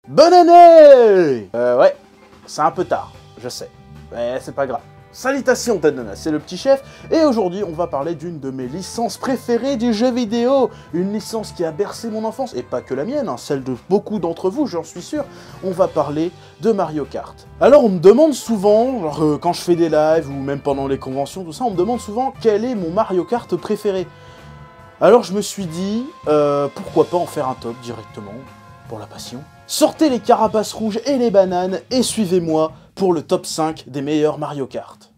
Bonne année! Ouais, c'est un peu tard, je sais, mais c'est pas grave. Salutations Tadana, c'est le petit chef, et aujourd'hui on va parler d'une de mes licences préférées du jeu vidéo, une licence qui a bercé mon enfance, et pas que la mienne, hein, celle de beaucoup d'entre vous, j'en suis sûr. On va parler de Mario Kart. Alors on me demande souvent, genre, quand je fais des lives, ou même pendant les conventions, tout ça, on me demande souvent quel est mon Mario Kart préféré. Alors je me suis dit, pourquoi pas en faire un top directement, pour la passion. Sortez les carapaces rouges et les bananes, et suivez-moi pour le top 5 des meilleurs Mario Kart.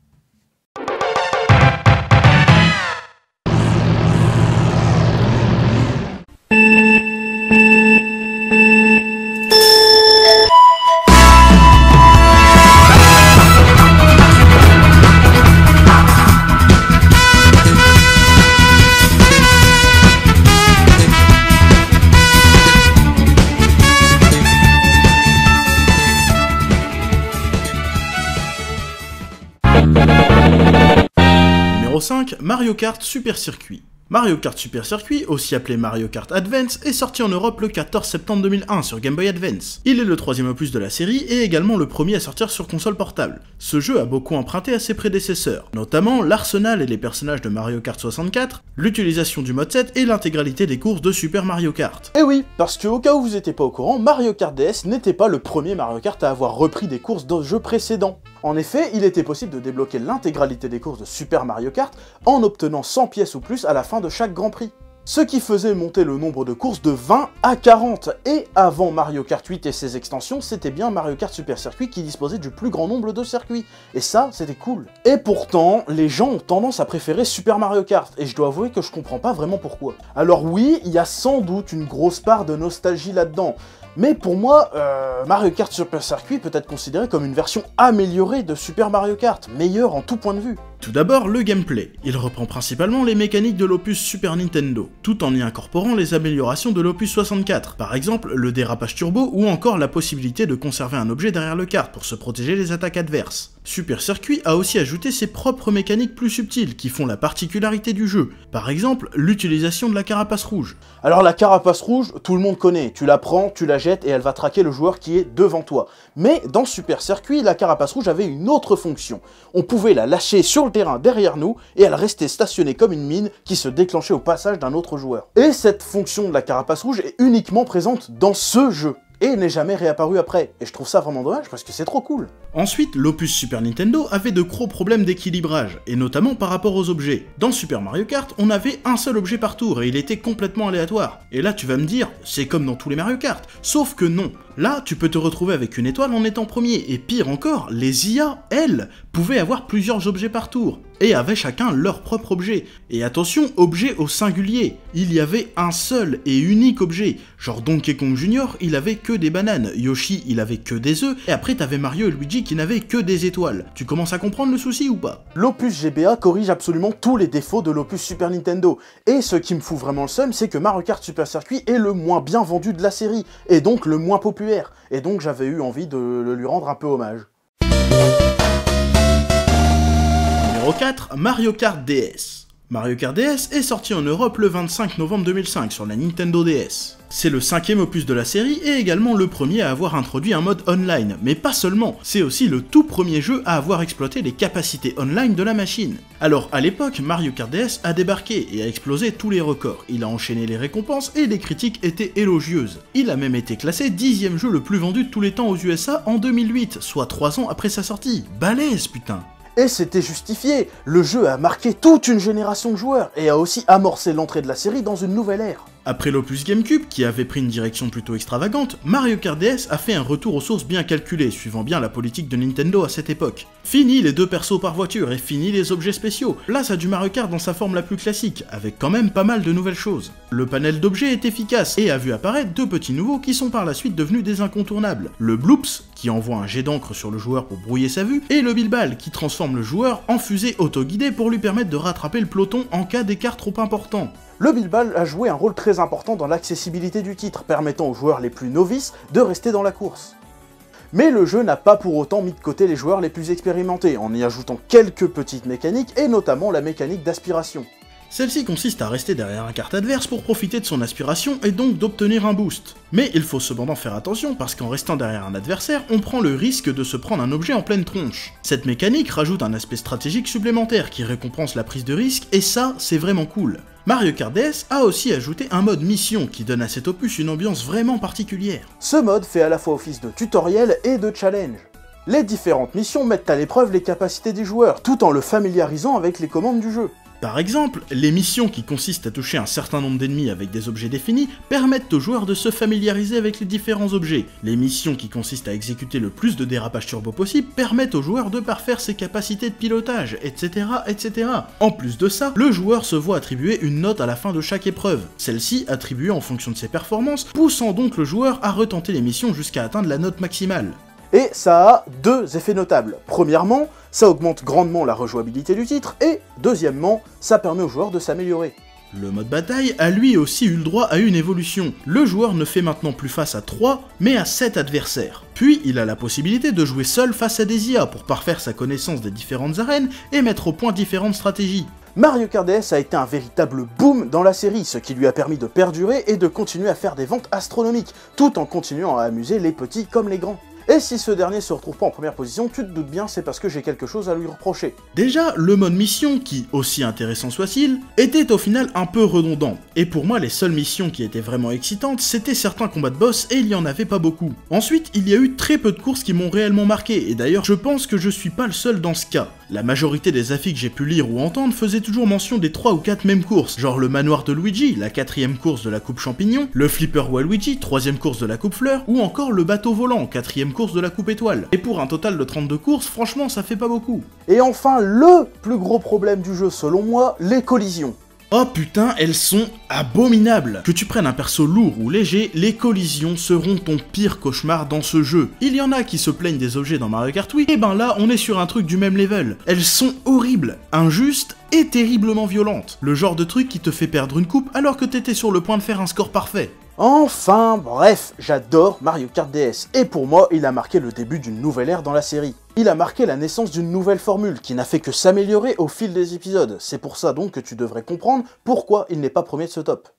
Numéro 5, Mario Kart Super Circuit. Mario Kart Super Circuit, aussi appelé Mario Kart Advance, est sorti en Europe le 14 septembre 2001 sur Game Boy Advance. Il est le troisième opus de la série et également le premier à sortir sur console portable. Ce jeu a beaucoup emprunté à ses prédécesseurs, notamment l'arsenal et les personnages de Mario Kart 64, l'utilisation du mode 7 et l'intégralité des courses de Super Mario Kart. Et oui, parce que au cas où vous n'étiez pas au courant, Mario Kart DS n'était pas le premier Mario Kart à avoir repris des courses de jeux précédents. En effet, il était possible de débloquer l'intégralité des courses de Super Mario Kart en obtenant 100 pièces ou plus à la fin de chaque Grand Prix. Ce qui faisait monter le nombre de courses de 20 à 40. Et avant Mario Kart 8 et ses extensions, c'était bien Mario Kart Super Circuit qui disposait du plus grand nombre de circuits. Et ça, c'était cool. Et pourtant, les gens ont tendance à préférer Super Mario Kart, et je dois avouer que je comprends pas vraiment pourquoi. Alors oui, il y a sans doute une grosse part de nostalgie là-dedans. Mais pour moi, Mario Kart Super Circuit peut être considéré comme une version améliorée de Super Mario Kart, meilleure en tout point de vue. Tout d'abord, le gameplay. Il reprend principalement les mécaniques de l'opus Super Nintendo, tout en y incorporant les améliorations de l'opus 64, par exemple le dérapage turbo ou encore la possibilité de conserver un objet derrière le kart pour se protéger des attaques adverses. Super Circuit a aussi ajouté ses propres mécaniques plus subtiles qui font la particularité du jeu, par exemple l'utilisation de la carapace rouge. Alors la carapace rouge, tout le monde connaît, tu la prends, tu la jettes et elle va traquer le joueur qui est devant toi. Mais dans Super Circuit, la carapace rouge avait une autre fonction. On pouvait la lâcher sur le terrain derrière nous et elle restait stationnée comme une mine qui se déclenchait au passage d'un autre joueur. Et cette fonction de la carapace rouge est uniquement présente dans ce jeu et n'est jamais réapparu après. Et je trouve ça vraiment dommage parce que c'est trop cool. Ensuite, l'opus Super Nintendo avait de gros problèmes d'équilibrage, et notamment par rapport aux objets. Dans Super Mario Kart, on avait un seul objet par tour et il était complètement aléatoire. Et là tu vas me dire, c'est comme dans tous les Mario Kart, sauf que non. Là, tu peux te retrouver avec une étoile en étant premier, et pire encore, les IA, elles, pouvaient avoir plusieurs objets par tour, et avaient chacun leur propre objet. Et attention, objet au singulier, il y avait un seul et unique objet, genre Donkey Kong Jr, il avait que des bananes, Yoshi, il avait que des œufs, et après t'avais Mario et Luigi qui n'avaient que des étoiles. Tu commences à comprendre le souci ou pas? L'opus GBA corrige absolument tous les défauts de l'opus Super Nintendo, et ce qui me fout vraiment le seum, c'est que Mario Kart Super Circuit est le moins bien vendu de la série, et donc le moins populaire. Et donc j'avais eu envie de lui rendre un peu hommage. Numéro 4, Mario Kart DS. Mario Kart DS est sorti en Europe le 25 novembre 2005 sur la Nintendo DS. C'est le 5e opus de la série et également le premier à avoir introduit un mode online, mais pas seulement, c'est aussi le tout premier jeu à avoir exploité les capacités online de la machine. Alors à l'époque, Mario Kart DS a débarqué et a explosé tous les records, il a enchaîné les récompenses et les critiques étaient élogieuses. Il a même été classé 10e jeu le plus vendu de tous les temps aux USA en 2008, soit 3 ans après sa sortie. Balèze putain! Et c'était justifié, le jeu a marqué toute une génération de joueurs et a aussi amorcé l'entrée de la série dans une nouvelle ère. Après l'opus GameCube, qui avait pris une direction plutôt extravagante, Mario Kart DS a fait un retour aux sources bien calculé, suivant bien la politique de Nintendo à cette époque. Fini les 2 persos par voiture et fini les objets spéciaux, place à du Mario Kart dans sa forme la plus classique, avec quand même pas mal de nouvelles choses. Le panel d'objets est efficace et a vu apparaître 2 petits nouveaux qui sont par la suite devenus des incontournables. Le Bloops, qui envoie un jet d'encre sur le joueur pour brouiller sa vue, et le Bilbal, qui transforme le joueur en fusée autoguidée pour lui permettre de rattraper le peloton en cas d'écart trop important. Le Bilbal a joué un rôle très important dans l'accessibilité du titre, permettant aux joueurs les plus novices de rester dans la course. Mais le jeu n'a pas pour autant mis de côté les joueurs les plus expérimentés, en y ajoutant quelques petites mécaniques, et notamment la mécanique d'aspiration. Celle-ci consiste à rester derrière un kart adverse pour profiter de son aspiration et donc d'obtenir un boost. Mais il faut cependant faire attention parce qu'en restant derrière un adversaire, on prend le risque de se prendre un objet en pleine tronche. Cette mécanique rajoute un aspect stratégique supplémentaire qui récompense la prise de risque et ça, c'est vraiment cool. Mario Kart DS a aussi ajouté un mode mission qui donne à cet opus une ambiance vraiment particulière. Ce mode fait à la fois office de tutoriel et de challenge. Les différentes missions mettent à l'épreuve les capacités des joueurs, tout en le familiarisant avec les commandes du jeu. Par exemple, les missions qui consistent à toucher un certain nombre d'ennemis avec des objets définis permettent aux joueurs de se familiariser avec les différents objets. Les missions qui consistent à exécuter le plus de dérapages turbo possible permettent aux joueurs de parfaire ses capacités de pilotage, etc., etc. En plus de ça, le joueur se voit attribuer une note à la fin de chaque épreuve, celle-ci attribuée en fonction de ses performances, poussant donc le joueur à retenter les missions jusqu'à atteindre la note maximale. Et ça a deux effets notables. Premièrement, ça augmente grandement la rejouabilité du titre, et deuxièmement, ça permet aux joueurs de s'améliorer. Le mode bataille a lui aussi eu le droit à une évolution. Le joueur ne fait maintenant plus face à 3, mais à 7 adversaires. Puis il a la possibilité de jouer seul face à des IA pour parfaire sa connaissance des différentes arènes et mettre au point différentes stratégies. Mario Kart DS a été un véritable boom dans la série, ce qui lui a permis de perdurer et de continuer à faire des ventes astronomiques, tout en continuant à amuser les petits comme les grands. Et si ce dernier se retrouve pas en première position, tu te doutes bien, c'est parce que j'ai quelque chose à lui reprocher. Déjà, le mode mission, qui, aussi intéressant soit-il, était au final un peu redondant. Et pour moi, les seules missions qui étaient vraiment excitantes, c'était certains combats de boss, et il y en avait pas beaucoup. Ensuite, il y a eu très peu de courses qui m'ont réellement marqué, et d'ailleurs, je pense que je suis pas le seul dans ce cas. La majorité des affiches que j'ai pu lire ou entendre faisaient toujours mention des 3 ou 4 mêmes courses, genre le manoir de Luigi, la 4ème course de la coupe champignon, le flipper Waluigi, 3ème course de la coupe fleur, ou encore le bateau volant, 4ème course de la coupe étoile. Et pour un total de 32 courses, franchement ça fait pas beaucoup. Et enfin, le plus gros problème du jeu selon moi, les collisions. Oh putain, elles sont abominables. Que tu prennes un perso lourd ou léger, les collisions seront ton pire cauchemar dans ce jeu. Il y en a qui se plaignent des objets dans Mario Kart Wii, et ben là, on est sur un truc du même level. Elles sont horribles, injustes et terriblement violentes. Le genre de truc qui te fait perdre une coupe alors que t'étais sur le point de faire un score parfait. Enfin, bref, j'adore Mario Kart DS, et pour moi, il a marqué le début d'une nouvelle ère dans la série. Il a marqué la naissance d'une nouvelle formule, qui n'a fait que s'améliorer au fil des épisodes. C'est pour ça donc que tu devrais comprendre pourquoi il n'est pas premier de ce top.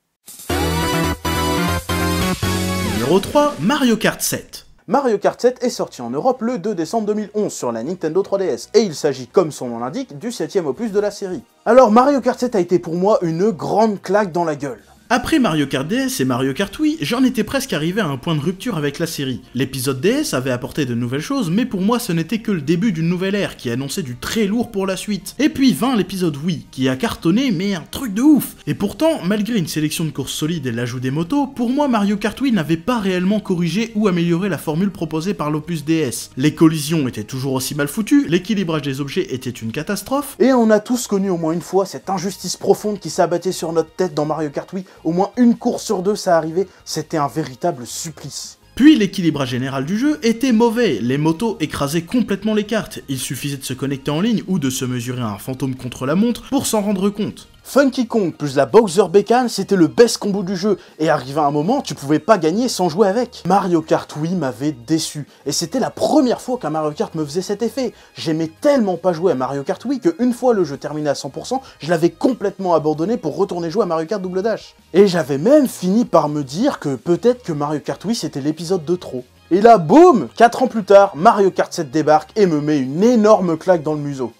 Numéro 3, Mario Kart 7. Mario Kart 7 est sorti en Europe le 2 décembre 2011 sur la Nintendo 3DS, et il s'agit, comme son nom l'indique, du 7ème opus de la série. Alors Mario Kart 7 a été pour moi une grande claque dans la gueule. Après Mario Kart DS et Mario Kart Wii, j'en étais presque arrivé à un point de rupture avec la série. L'épisode DS avait apporté de nouvelles choses, mais pour moi ce n'était que le début d'une nouvelle ère qui annonçait du très lourd pour la suite. Et puis vint l'épisode Wii, qui a cartonné mais un truc de ouf. Et pourtant, malgré une sélection de courses solides et l'ajout des motos, pour moi Mario Kart Wii n'avait pas réellement corrigé ou amélioré la formule proposée par l'opus DS. Les collisions étaient toujours aussi mal foutues, l'équilibrage des objets était une catastrophe, et on a tous connu au moins une fois cette injustice profonde qui s'abattait sur notre tête dans Mario Kart Wii. Au moins une course sur 2 ça arrivait, c'était un véritable supplice. Puis l'équilibrage général du jeu était mauvais, les motos écrasaient complètement les cartes, il suffisait de se connecter en ligne ou de se mesurer un fantôme contre la montre pour s'en rendre compte. Funky Kong plus la Bowser Bécane, c'était le best combo du jeu, et arrivé à un moment, tu pouvais pas gagner sans jouer avec. Mario Kart Wii m'avait déçu, et c'était la première fois qu'un Mario Kart me faisait cet effet. J'aimais tellement pas jouer à Mario Kart Wii qu'une fois le jeu terminé à 100%, je l'avais complètement abandonné pour retourner jouer à Mario Kart Double Dash. Et j'avais même fini par me dire que peut-être que Mario Kart Wii c'était l'épisode de trop. Et là, boum, 4 ans plus tard, Mario Kart 7 débarque et me met une énorme claque dans le museau.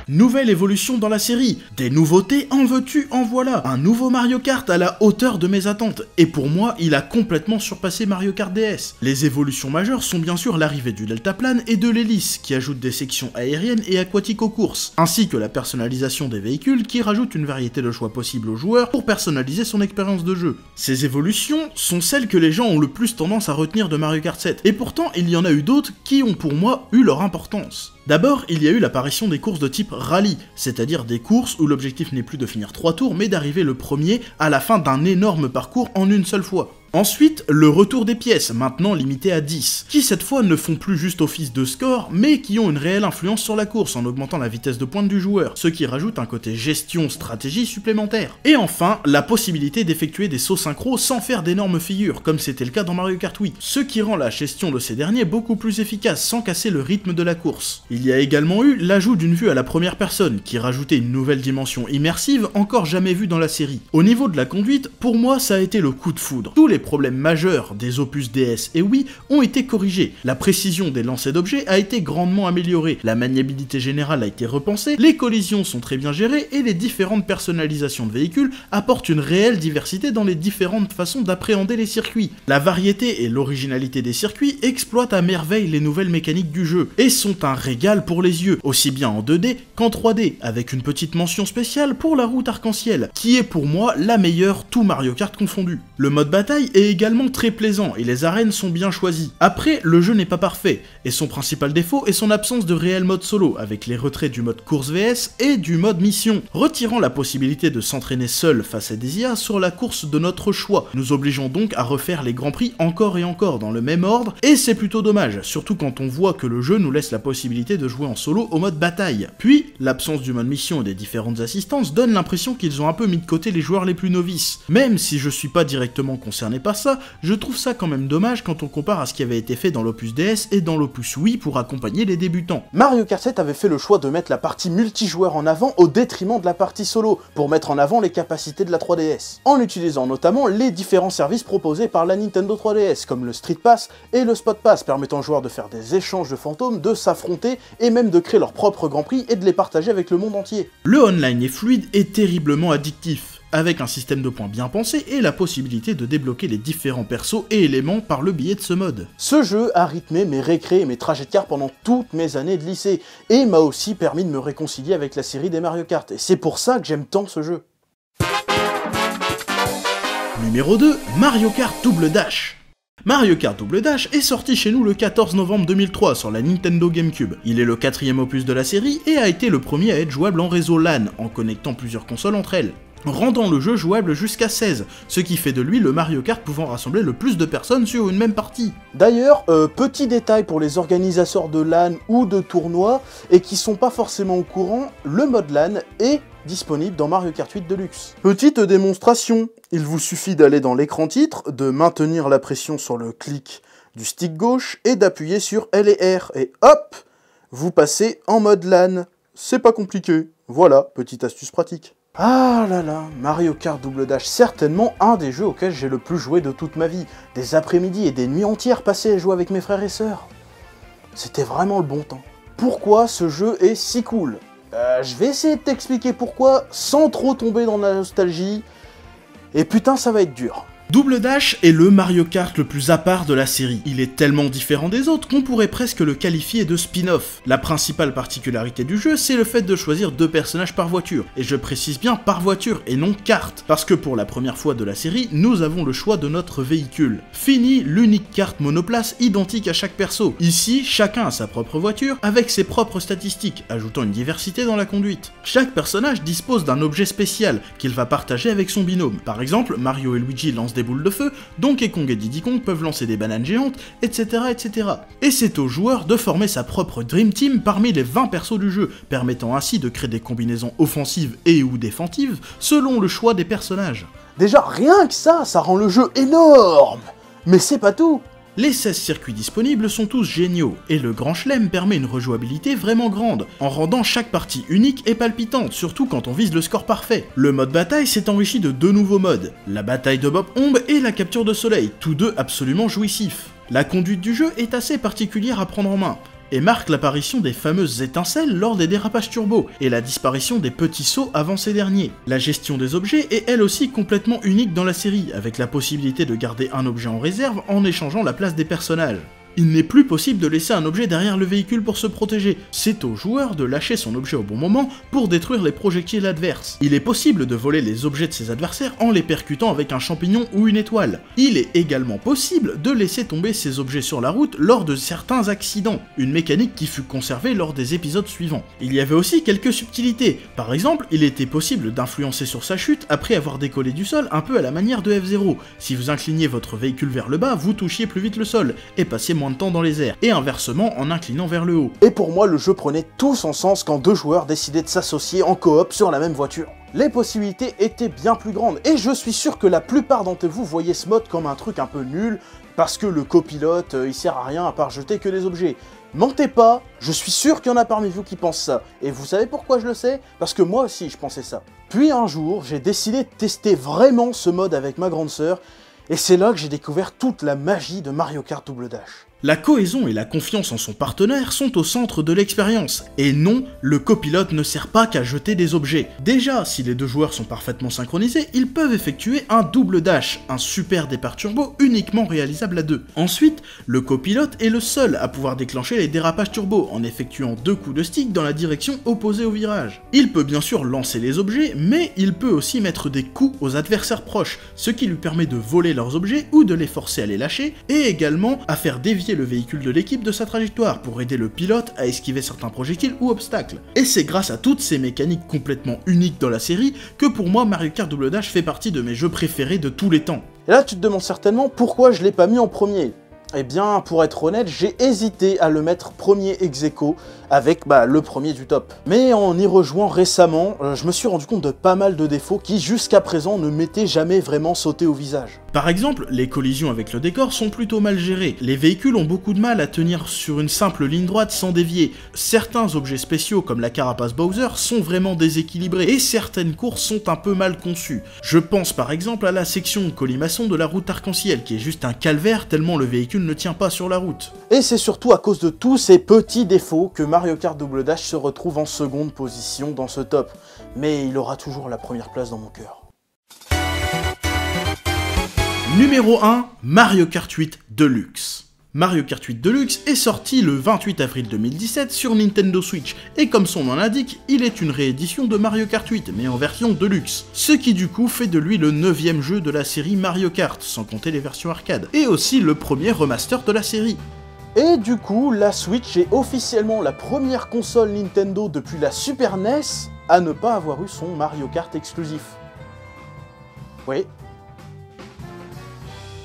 Nouvelle évolution dans la série, des nouveautés en veux-tu, en voilà, un nouveau Mario Kart à la hauteur de mes attentes, et pour moi, il a complètement surpassé Mario Kart DS. Les évolutions majeures sont bien sûr l'arrivée du deltaplane et de l'hélice, qui ajoute des sections aériennes et aquatiques aux courses, ainsi que la personnalisation des véhicules qui rajoute une variété de choix possibles aux joueurs pour personnaliser son expérience de jeu. Ces évolutions sont celles que les gens ont le plus tendance à retenir de Mario Kart 7, et pourtant il y en a eu d'autres qui ont pour moi eu leur importance. D'abord, il y a eu l'apparition des courses de type rallye, c'est-à-dire des courses où l'objectif n'est plus de finir 3 tours, mais d'arriver le premier à la fin d'un énorme parcours en une seule fois. Ensuite, le retour des pièces, maintenant limité à 10, qui cette fois ne font plus juste office de score, mais qui ont une réelle influence sur la course en augmentant la vitesse de pointe du joueur, ce qui rajoute un côté gestion-stratégie supplémentaire. Et enfin, la possibilité d'effectuer des sauts synchro sans faire d'énormes figures, comme c'était le cas dans Mario Kart Wii, ce qui rend la gestion de ces derniers beaucoup plus efficace sans casser le rythme de la course. Il y a également eu l'ajout d'une vue à la première personne, qui rajoutait une nouvelle dimension immersive encore jamais vue dans la série. Au niveau de la conduite, pour moi ça a été le coup de foudre. Tous les problèmes majeurs des opus DS et Wii ont été corrigés, la précision des lancers d'objets a été grandement améliorée, la maniabilité générale a été repensée, les collisions sont très bien gérées et les différentes personnalisations de véhicules apportent une réelle diversité dans les différentes façons d'appréhender les circuits. La variété et l'originalité des circuits exploitent à merveille les nouvelles mécaniques du jeu, et sont un régal pour les yeux, aussi bien en 2D qu'en 3D, avec une petite mention spéciale pour la route arc-en-ciel, qui est pour moi la meilleure, tout Mario Kart confondu. Le mode bataille est également très plaisant, et les arènes sont bien choisies. Après, le jeu n'est pas parfait, et son principal défaut est son absence de réel mode solo, avec les retraits du mode course VS et du mode mission, retirant la possibilité de s'entraîner seul face à des IA sur la course de notre choix, nous obligeant donc à refaire les grands prix encore et encore dans le même ordre, et c'est plutôt dommage, surtout quand on voit que le jeu nous laisse la possibilité de jouer en solo au mode bataille. Puis, l'absence du mode mission et des différentes assistances donne l'impression qu'ils ont un peu mis de côté les joueurs les plus novices. Même si je suis pas directement concerné par ça, je trouve ça quand même dommage quand on compare à ce qui avait été fait dans l'opus DS et dans l'opus Wii pour accompagner les débutants. Mario Kart 7 avait fait le choix de mettre la partie multijoueur en avant au détriment de la partie solo, pour mettre en avant les capacités de la 3DS, en utilisant notamment les différents services proposés par la Nintendo 3DS, comme le Street Pass et le Spot Pass, permettant aux joueurs de faire des échanges de fantômes, de s'affronter et même de créer leur propre Grand Prix et de les partager avec le monde entier. Le online est fluide et terriblement addictif, avec un système de points bien pensé et la possibilité de débloquer les différents persos et éléments par le biais de ce mode. Ce jeu a rythmé mes récrés et mes trajets de car pendant toutes mes années de lycée, et m'a aussi permis de me réconcilier avec la série des Mario Kart, et c'est pour ça que j'aime tant ce jeu. Numéro 2, Mario Kart Double Dash. Mario Kart Double Dash est sorti chez nous le 14 novembre 2003 sur la Nintendo GameCube. Il est le 4e opus de la série et a été le premier à être jouable en réseau LAN, en connectant plusieurs consoles entre elles, rendant le jeu jouable jusqu'à 16, ce qui fait de lui le Mario Kart pouvant rassembler le plus de personnes sur une même partie. D'ailleurs, petit détail pour les organisateurs de LAN ou de tournois, et qui sont pas forcément au courant, le mode LAN est disponible dans Mario Kart 8 Deluxe. Petite démonstration, il vous suffit d'aller dans l'écran titre, de maintenir la pression sur le clic du stick gauche et d'appuyer sur L et R, et hop, vous passez en mode LAN. C'est pas compliqué, voilà, petite astuce pratique. Ah là là, Mario Kart Double Dash, certainement un des jeux auxquels j'ai le plus joué de toute ma vie. Des après-midi et des nuits entières passées à jouer avec mes frères et sœurs. C'était vraiment le bon temps. Pourquoi ce jeu est si cool ? Je vais essayer de t'expliquer pourquoi, sans trop tomber dans la nostalgie, et putain ça va être dur. Double Dash est le Mario Kart le plus à part de la série. Il est tellement différent des autres qu'on pourrait presque le qualifier de spin-off. La principale particularité du jeu, c'est le fait de choisir 2 personnages par voiture. Et je précise bien par voiture et non carte, parce que pour la première fois de la série, nous avons le choix de notre véhicule. Fini l'unique carte monoplace identique à chaque perso. Ici, chacun a sa propre voiture, avec ses propres statistiques, ajoutant une diversité dans la conduite. Chaque personnage dispose d'un objet spécial qu'il va partager avec son binôme. Par exemple, Mario et Luigi lancent des boules de feu, Donkey Kong et Diddy Kong peuvent lancer des bananes géantes, etc. etc. Et c'est au joueur de former sa propre Dream Team parmi les 20 persos du jeu, permettant ainsi de créer des combinaisons offensives et ou défensives selon le choix des personnages. Déjà rien que ça rend le jeu énorme. Mais c'est pas tout. Les 16 circuits disponibles sont tous géniaux, et le Grand Chelem permet une rejouabilité vraiment grande, en rendant chaque partie unique et palpitante, surtout quand on vise le score parfait. Le mode bataille s'est enrichi de 2 nouveaux modes, la bataille de Bob Omb et la capture de soleil, tous deux absolument jouissifs. La conduite du jeu est assez particulière à prendre en main, et marque l'apparition des fameuses étincelles lors des dérapages turbo, et la disparition des petits sauts avant ces derniers. La gestion des objets est elle aussi complètement unique dans la série, avec la possibilité de garder un objet en réserve en échangeant la place des personnages. Il n'est plus possible de laisser un objet derrière le véhicule pour se protéger. C'est au joueur de lâcher son objet au bon moment pour détruire les projectiles adverses. Il est possible de voler les objets de ses adversaires en les percutant avec un champignon ou une étoile. Il est également possible de laisser tomber ces objets sur la route lors de certains accidents, une mécanique qui fut conservée lors des épisodes suivants. Il y avait aussi quelques subtilités. Par exemple, il était possible d'influencer sur sa chute après avoir décollé du sol un peu à la manière de F0. Si vous incliniez votre véhicule vers le bas, vous touchiez plus vite le sol et passiez moins de temps dans les airs, et inversement en inclinant vers le haut. Et pour moi, le jeu prenait tout son sens quand deux joueurs décidaient de s'associer en coop sur la même voiture. Les possibilités étaient bien plus grandes, et je suis sûr que la plupart d'entre vous voyaient ce mode comme un truc un peu nul, parce que le copilote, il sert à rien à part jeter que des objets. Mentez pas, je suis sûr qu'il y en a parmi vous qui pensent ça. Et vous savez pourquoi je le sais? Parce que moi aussi je pensais ça. Puis un jour, j'ai décidé de tester vraiment ce mode avec ma grande sœur, et c'est là que j'ai découvert toute la magie de Mario Kart Double Dash. La cohésion et la confiance en son partenaire sont au centre de l'expérience, et non, le copilote ne sert pas qu'à jeter des objets. Déjà, si les deux joueurs sont parfaitement synchronisés, ils peuvent effectuer un double dash, un super départ turbo uniquement réalisable à deux. Ensuite, le copilote est le seul à pouvoir déclencher les dérapages turbo en effectuant 2 coups de stick dans la direction opposée au virage. Il peut bien sûr lancer les objets, mais il peut aussi mettre des coups aux adversaires proches, ce qui lui permet de voler leurs objets ou de les forcer à les lâcher, et également à faire dévier le véhicule de l'équipe de sa trajectoire pour aider le pilote à esquiver certains projectiles ou obstacles. Et c'est grâce à toutes ces mécaniques complètement uniques dans la série que pour moi Mario Kart Double Dash fait partie de mes jeux préférés de tous les temps. Et là tu te demandes certainement pourquoi je l'ai pas mis en premier. Eh bien, pour être honnête, j'ai hésité à le mettre premier ex aequo avec le premier du top. Mais en y rejoignant récemment, je me suis rendu compte de pas mal de défauts qui jusqu'à présent ne m'étaient jamais vraiment sautés au visage. Par exemple, les collisions avec le décor sont plutôt mal gérées. Les véhicules ont beaucoup de mal à tenir sur une simple ligne droite sans dévier. Certains objets spéciaux comme la carapace Bowser sont vraiment déséquilibrés et certaines courses sont un peu mal conçues. Je pense par exemple à la section colimaçon de la route arc-en-ciel qui est juste un calvaire tellement le véhicule ne tient pas sur la route. Et c'est surtout à cause de tous ces petits défauts que Mario Kart Double Dash se retrouve en seconde position dans ce top. Mais il aura toujours la première place dans mon cœur. Numéro 1, Mario Kart 8 Deluxe. Mario Kart 8 Deluxe est sorti le 28 avril 2017 sur Nintendo Switch, et comme son nom l'indique, il est une réédition de Mario Kart 8, mais en version Deluxe, ce qui du coup fait de lui le 9e jeu de la série Mario Kart, sans compter les versions arcade, et aussi le premier remaster de la série. Et du coup, la Switch est officiellement la première console Nintendo depuis la Super NES à ne pas avoir eu son Mario Kart exclusif. Oui.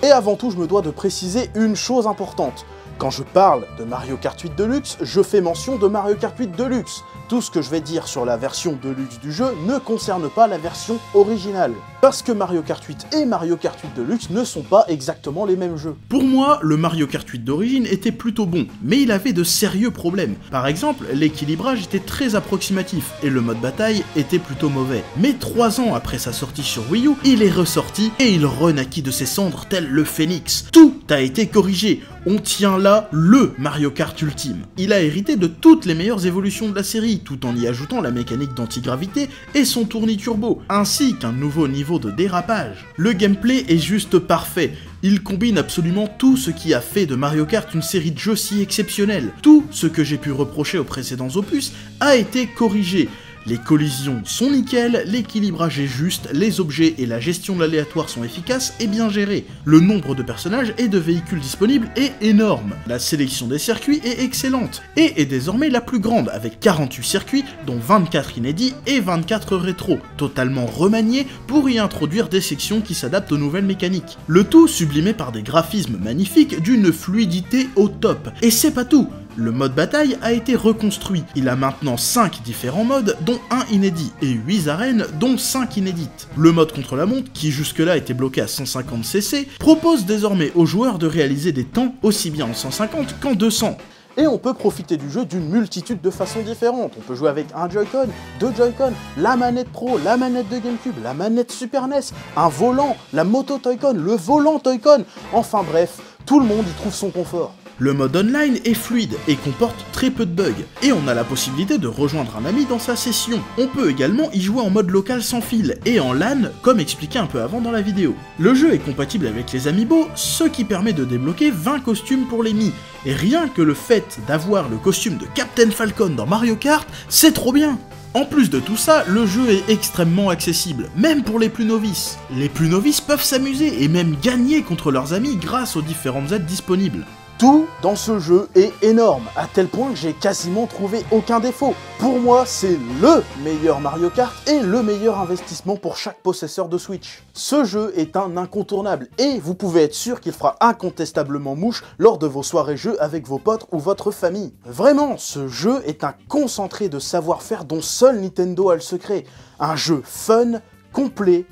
Et avant tout, je me dois de préciser une chose importante. Quand je parle de Mario Kart 8 Deluxe, je fais mention de Mario Kart 8 Deluxe. Tout ce que je vais dire sur la version Deluxe du jeu ne concerne pas la version originale. Parce que Mario Kart 8 et Mario Kart 8 Deluxe ne sont pas exactement les mêmes jeux. Pour moi, le Mario Kart 8 d'origine était plutôt bon, mais il avait de sérieux problèmes. Par exemple, l'équilibrage était très approximatif, et le mode bataille était plutôt mauvais. Mais 3 ans après sa sortie sur Wii U, il est ressorti, et il renaquit de ses cendres tel le phénix. Tout a été corrigé, on tient là le Mario Kart ultime. Il a hérité de toutes les meilleures évolutions de la série, tout en y ajoutant la mécanique d'antigravité et son tournis turbo, ainsi qu'un nouveau niveau de dérapage. Le gameplay est juste parfait, il combine absolument tout ce qui a fait de Mario Kart une série de jeux si exceptionnelle. Tout ce que j'ai pu reprocher aux précédents opus a été corrigé. Les collisions sont nickel, l'équilibrage est juste, les objets et la gestion de l'aléatoire sont efficaces et bien gérés. Le nombre de personnages et de véhicules disponibles est énorme. La sélection des circuits est excellente et est désormais la plus grande avec 48 circuits dont 24 inédits et 24 rétro, totalement remaniés pour y introduire des sections qui s'adaptent aux nouvelles mécaniques. Le tout sublimé par des graphismes magnifiques d'une fluidité au top. Et c'est pas tout. Le mode bataille a été reconstruit. Il a maintenant 5 différents modes, dont un inédit, et 8 arènes, dont 5 inédites. Le mode contre la montre, qui jusque-là était bloqué à 150 cc, propose désormais aux joueurs de réaliser des temps aussi bien en 150 qu'en 200. Et on peut profiter du jeu d'une multitude de façons différentes. On peut jouer avec un Joy-Con, 2 Joy-Con, la manette Pro, la manette de GameCube, la manette Super NES, un volant, la moto Toy-Con, le volant Toy-Con. Enfin bref, tout le monde y trouve son confort. Le mode online est fluide et comporte très peu de bugs, et on a la possibilité de rejoindre un ami dans sa session. On peut également y jouer en mode local sans fil, et en LAN, comme expliqué un peu avant dans la vidéo. Le jeu est compatible avec les amiibo, ce qui permet de débloquer 20 costumes pour les Mi, et rien que le fait d'avoir le costume de Captain Falcon dans Mario Kart, c'est trop bien! En plus de tout ça, le jeu est extrêmement accessible, même pour les plus novices. Les plus novices peuvent s'amuser et même gagner contre leurs amis grâce aux différentes aides disponibles. Tout dans ce jeu est énorme, à tel point que j'ai quasiment trouvé aucun défaut. Pour moi, c'est LE meilleur Mario Kart et le meilleur investissement pour chaque possesseur de Switch. Ce jeu est un incontournable et vous pouvez être sûr qu'il fera incontestablement mouche lors de vos soirées jeux avec vos potes ou votre famille. Vraiment, ce jeu est un concentré de savoir-faire dont seul Nintendo a le secret. Un jeu fun, complet,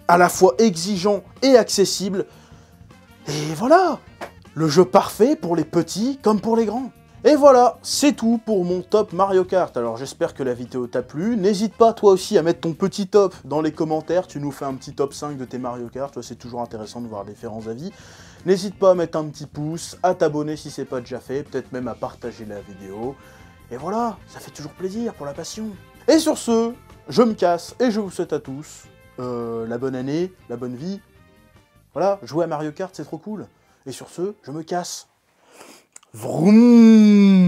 à la fois exigeant et accessible. Et voilà! Le jeu parfait pour les petits comme pour les grands. Et voilà, c'est tout pour mon top Mario Kart. Alors j'espère que la vidéo t'a plu. N'hésite pas toi aussi à mettre ton petit top dans les commentaires. Tu nous fais un petit top 5 de tes Mario Kart. C'est toujours intéressant de voir différents avis. N'hésite pas à mettre un petit pouce, à t'abonner si c'est pas déjà fait, peut-être même à partager la vidéo. Et voilà, ça fait toujours plaisir pour la passion. Et sur ce, je me casse et je vous souhaite à tous la bonne année, la bonne vie. Voilà, jouer à Mario Kart c'est trop cool. Et sur ce, je me casse. Vroom.